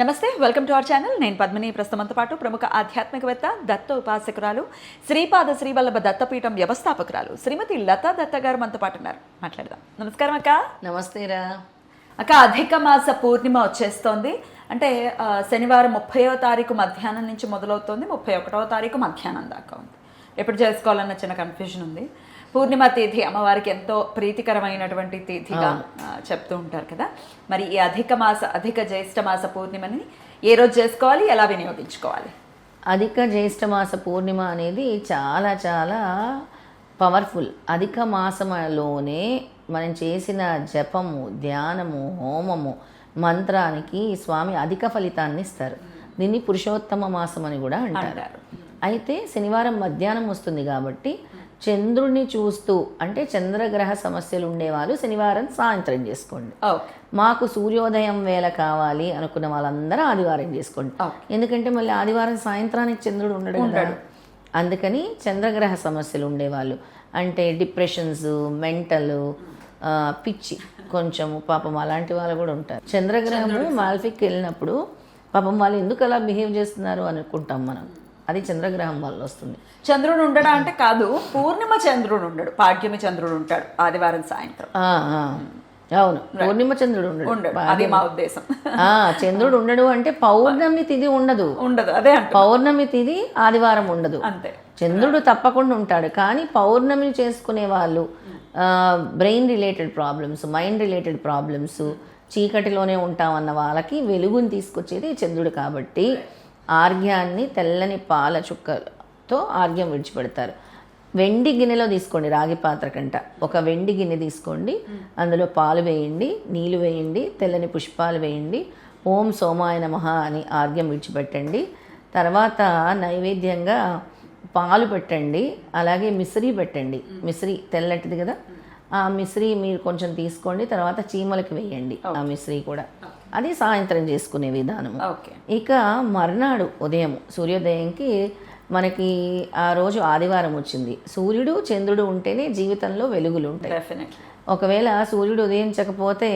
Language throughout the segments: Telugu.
నమస్తే, వెల్కమ్ టు అవర్ ఛానల్. నేను పద్మిని. ప్రస్తుతంతో పాటు ప్రముఖ ఆధ్యాత్మికవేత్త, దత్త ఉపాసకురాలు, శ్రీపాద శ్రీవల్లభ దత్తపీఠం వ్యవస్థాపకురాలు శ్రీమతి లతా దత్త గారు మనతో పాటు ఉన్నారు. మాట్లాడదాం. నమస్కారం అక్క. నమస్తేరా అక్క, అధిక మాస పూర్ణిమ వచ్చేస్తోంది. అంటే శనివారం 30వ తారీఖు మధ్యాహ్నం నుంచి మొదలవుతోంది, 31వ తారీఖు మధ్యాహ్నం దాకా ఉంది. ఎప్పుడు చేసుకోవాలన్న చిన్న కన్ఫ్యూజన్ ఉంది. పూర్ణిమ తిథి అమ్మవారికి ఎంతో ప్రీతికరమైనటువంటి తిథిగా చెప్తూ ఉంటారు కదా. మరి ఈ అధిక జ్యేష్ఠ మాస పూర్ణిమని ఏ రోజు చేసుకోవాలి, ఎలా వినియోగించుకోవాలి? అధిక జ్యేష్ఠ మాస పూర్ణిమ అనేది చాలా చాలా పవర్ఫుల్. అధిక మాసంలోనే మనం చేసిన జపము, ధ్యానము, హోమము, మంత్రానికి స్వామి అధిక ఫలితాన్ని ఇస్తారు. దీన్ని పురుషోత్తమ మాసం అని కూడా అంటారు. అయితే శనివారం మధ్యాహ్నం వస్తుంది కాబట్టి చంద్రుడిని చూస్తూ, అంటే చంద్రగ్రహ సమస్యలు ఉండేవాళ్ళు శనివారం సాయంత్రం చేసుకోండి. మాకు సూర్యోదయం వేళ కావాలి అనుకున్న వాళ్ళందరూ ఆదివారం చేసుకోండి. ఎందుకంటే మళ్ళీ ఆదివారం సాయంత్రానికి చంద్రుడు ఉండడు కదా. అందుకని చంద్రగ్రహ సమస్యలు ఉండేవాళ్ళు, అంటే డిప్రెషన్స్, మెంటల్, పిచ్చి కొంచెము పాపం అలాంటి వాళ్ళు కూడా ఉంటారు. చంద్రగ్రహము మాల్ఫిక్ వెళ్ళినప్పుడు పాపం వాళ్ళు ఎందుకు అలా బిహేవ్ చేస్తున్నారు అనుకుంటాం మనం. అది చంద్రగ్రహం వల్ల వస్తుంది. చంద్రుడు ఉండడా అంటే కాదు, పూర్ణిమ చంద్రుడు ఉండడు, పాడ్యమి చంద్రుడు ఉంటాడు ఆదివారం సాయంత్రం. అవును, పూర్ణిమ చంద్రుడు ఉండడు, అది మా ఉద్దేశం. చంద్రుడు ఉండడు అంటే పౌర్ణమి తిథి ఉండదు. అదే పౌర్ణమి తిథి ఆదివారం ఉండదు. అంతే. చంద్రుడు తప్పకుండా ఉంటాడు, కానీ పౌర్ణమిని చేసుకునే వాళ్ళు brain related problems, mind related problems, చీకటిలోనే ఉంటామన్న వాళ్ళకి వెలుగుని తీసుకొచ్చేది చంద్రుడు. కాబట్టి ఆర్ఘ్యాన్ని తెల్లని పాల చుక్కతో ఆర్ఘ్యం విడిచిపెడతారు. వెండి గిన్నెలో తీసుకోండి, రాగి పాత్ర కంట ఒక వెండి గిన్నె తీసుకోండి, అందులో పాలు వేయండి, నీళ్ళు వేయండి, తెల్లని పుష్పాలు వేయండి, ఓం సోమాయ నమః అని ఆర్ఘ్యం విడిచిపెట్టండి. తర్వాత నైవేద్యంగా పాలు పెట్టండి, అలాగే మిశ్రీ పెట్టండి. మిశ్రీ తెల్లటిది కదా, ఆ మిశ్రీ మీరు కొంచెం తీసుకోండి, తర్వాత చీమలకి వేయండి ఆ మిశ్రీ కూడా. అది సాయంత్రం చేసుకునే విధానము. ఇక మర్నాడు ఉదయం సూర్యోదయంకి మనకి ఆ రోజు ఆదివారం వచ్చింది. సూర్యుడు చంద్రుడు ఉంటేనే జీవితంలో వెలుగులు ఉంటాయి. ఒకవేళ సూర్యుడు ఉదయించకపోతే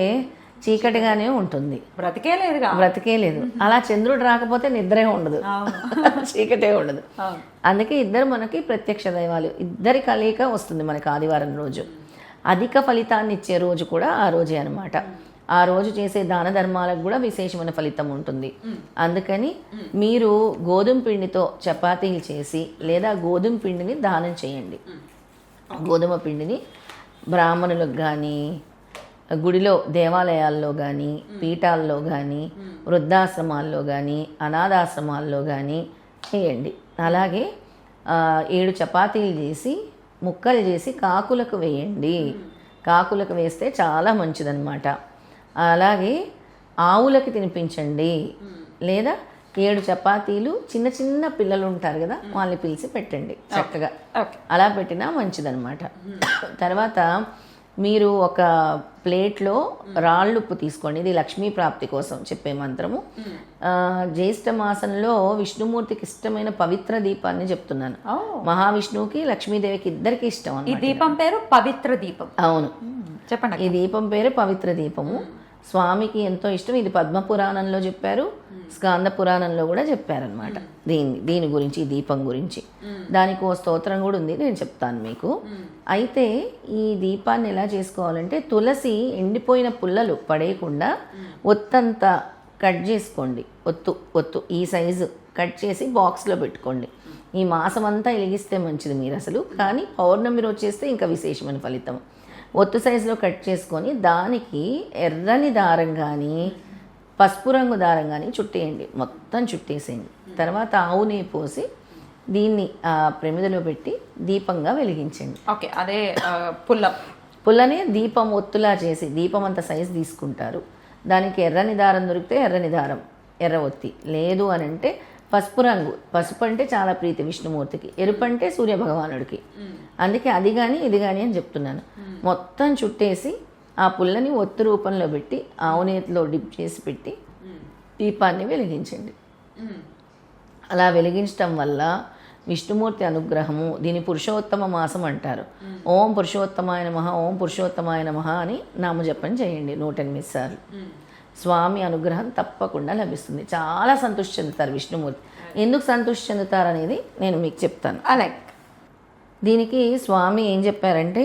చీకటిగానే ఉంటుంది, బ్రతికే లేదు. అలా చంద్రుడు రాకపోతే నిద్రే ఉండదు, చీకటే ఉండదు. అందుకే ఇద్దరు మనకి ప్రత్యక్ష దైవాలు, ఇద్దరి కలయిక వస్తుంది మనకి ఆదివారం రోజు. అధిక ఫలితాన్ని ఇచ్చే రోజు కూడా ఆ రోజే అనమాట. ఆ రోజు చేసే దాన ధర్మాలకు కూడా విశేషమైన ఫలితం ఉంటుంది. అందుకని మీరు గోధుమ పిండితో చపాతీలు చేసి, లేదా గోధుమ పిండిని దానం చేయండి. గోధుమ పిండిని బ్రాహ్మణులకు కానీ, గుడిలో దేవాలయాల్లో కానీ, పీఠాల్లో కానీ, వృద్ధాశ్రమాల్లో కానీ, అనాథాశ్రమాల్లో కానీ చేయండి. అలాగే 7 చపాతీలు చేసి ముక్కలు చేసి కాకులకు వేయండి. కాకులకు వేస్తే చాలా మంచిదన్నమాట. అలాగే ఆవులకి తినిపించండి, లేదా 7 చపాతీలు చిన్న చిన్న పిల్లలు ఉంటారు కదా, వాళ్ళని పిలిచి పెట్టండి చక్కగా. అలా పెట్టినా మంచిదన్నమాట. తర్వాత మీరు ఒక ప్లేట్లో రాళ్ళుప్పు తీసుకోండి. ఇది లక్ష్మీ ప్రాప్తి కోసం చెప్పే మంత్రము. జ్యేష్ఠ మాసంలో విష్ణుమూర్తికి ఇష్టమైన పవిత్ర దీపాన్ని చెప్తున్నాను. మహావిష్ణువుకి, లక్ష్మీదేవికి ఇద్దరికి ఇష్టం. ఈ దీపం పేరు పవిత్ర దీపం. అవును, చెప్పండి. ఈ దీపం పేరు పవిత్ర దీపము. స్వామికి ఎంతో ఇష్టం. ఇది పద్మ పురాణంలో చెప్పారు, స్కాంద పురాణంలో కూడా చెప్పారనమాట దీని గురించి, ఈ దీపం గురించి. దానికి ఓ స్తోత్రం కూడా ఉంది, నేను చెప్తాను మీకు. అయితే ఈ దీపాన్ని ఎలా చేసుకోవాలంటే, తులసి ఎండిపోయిన పుల్లలు పడేయకుండా ఒత్తంతా కట్ చేసుకోండి. ఒత్తు ఈ సైజు కట్ చేసి బాక్స్లో పెట్టుకోండి. ఈ మాసం అంతా వెలిగిస్తే మంచిది మీరు అసలు, కానీ పౌర్ణమి రోజు చేస్తే ఇంకా విశేషమైన ఫలితం. ఒత్తు సైజులో కట్ చేసుకొని దానికి ఎర్రని దారం కానీ, పసుపు రంగు దారం కానీ చుట్టేయండి. మొత్తం చుట్టేసేయండి. తర్వాత ఆవు నెయ్యి పోసి దీన్ని ప్రమిదలో పెట్టి దీపంగా వెలిగించండి. ఓకే, అదే పుల్లనే దీపం ఒత్తులా చేసి, దీపం అంత సైజు తీసుకుంటారు. దానికి ఎర్రని దారం దొరికితే ఎర్రని దారం, ఎర్ర ఒత్తి. లేదు అని అంటే పసుపు రంగు. పసుపు అంటే చాలా ప్రీతి విష్ణుమూర్తికి, ఎరుపు అంటే సూర్యభగవానుడికి. అందుకే అది కానీ ఇది కానీ అని చెప్తున్నాను. మొత్తం చుట్టేసి ఆ పుల్లని ఒత్తు రూపంలో పెట్టి ఆవు నేతిలో డిప్ చేసి పెట్టి దీపాన్ని వెలిగించండి. అలా వెలిగించటం వల్ల విష్ణుమూర్తి అనుగ్రహము, దీని పురుషోత్తమ మాసం అంటారు. ఓం పురుషోత్తమాయ నమః, ఓం పురుషోత్తమాయ నమః అని నామజపం చేయండి 108 సార్లు. స్వామి అనుగ్రహం తప్పకుండా లభిస్తుంది. చాలా సంతృష్టి చెందుతారు విష్ణుమూర్తి. ఎందుకు సంతృష్టి చెందుతారు అనేది నేను మీకు చెప్తాను. అలాగే దీనికి స్వామి ఏం చెప్పారంటే,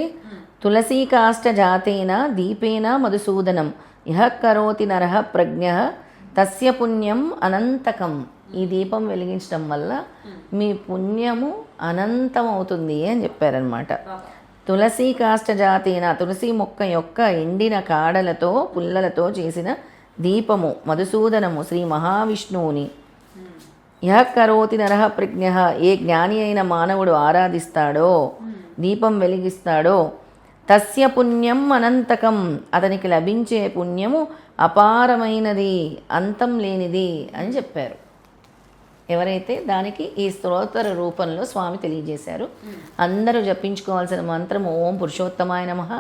తులసీ కాష్ట జాతేన దీపేన మధుసూదనం ఇహ కరోతి నరః ప్రజ్ఞ తస్య పుణ్యం అనంతకం. ఈ దీపం వెలిగించడం వల్ల మీ పుణ్యము అనంతం అవుతుంది అని చెప్పారనమాట. తులసీ కాష్ట జాతేన, తులసి మొక్క యొక్క ఎండిన కాడలతో పుల్లలతో చేసిన దీపము మధుసూదనము శ్రీ మహావిష్ణువుని యః కరోతి నరః ప్రజ్ఞ, ఏ జ్ఞాని అయిన మానవుడు ఆరాధిస్తాడో, దీపం వెలిగిస్తాడో, తస్య పుణ్యం అనంతకం, అతనికి లభించే పుణ్యము అపారమైనది, అంతం లేనిది అని చెప్పారు. ఎవరైతే దానికి ఈ స్తోత్ర రూపంలో స్వామి తెలియజేశారు. అందరూ జపించుకోవాల్సిన మంత్రం ఓం పురుషోత్తమాయ నమః,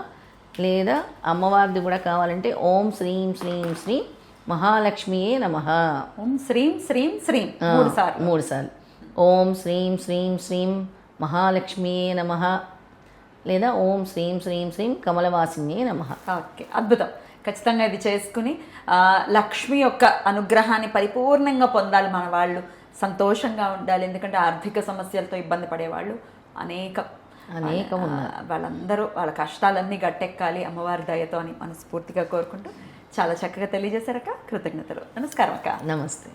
లేదా అమ్మవారిది కూడా కావాలంటే ఓం శ్రీం శ్రీం శ్రీం మహాలక్ష్మియే నమః. ఓం శ్రీం శ్రీం శ్రీం 3 సార్లు. 3 సార్లు ఓం శ్రీం శ్రీం శ్రీం మహాలక్ష్మియే నమః, లేదా ఓం శ్రీం శ్రీం శ్రీం కమలవాసిన్యే నమః. ఓకే, అద్భుతం. ఖచ్చితంగా ఇది చేసుకుని లక్ష్మి యొక్క అనుగ్రహాన్ని పరిపూర్ణంగా పొందాలి మన వాళ్ళు, సంతోషంగా ఉండాలి. ఎందుకంటే ఆర్థిక సమస్యలతో ఇబ్బంది పడేవాళ్ళు అనేకం ఉన్నారు. వాళ్ళందరూ వాళ్ళ కష్టాలన్నీ గట్టెక్కాలి అమ్మవారి దయతో అని మనస్ఫూర్తిగా కోరుకుంటూ చాలా చక్కగా తెలియజేశారక్క. కృతజ్ఞతలు. నమస్కారం అక్క. నమస్తే.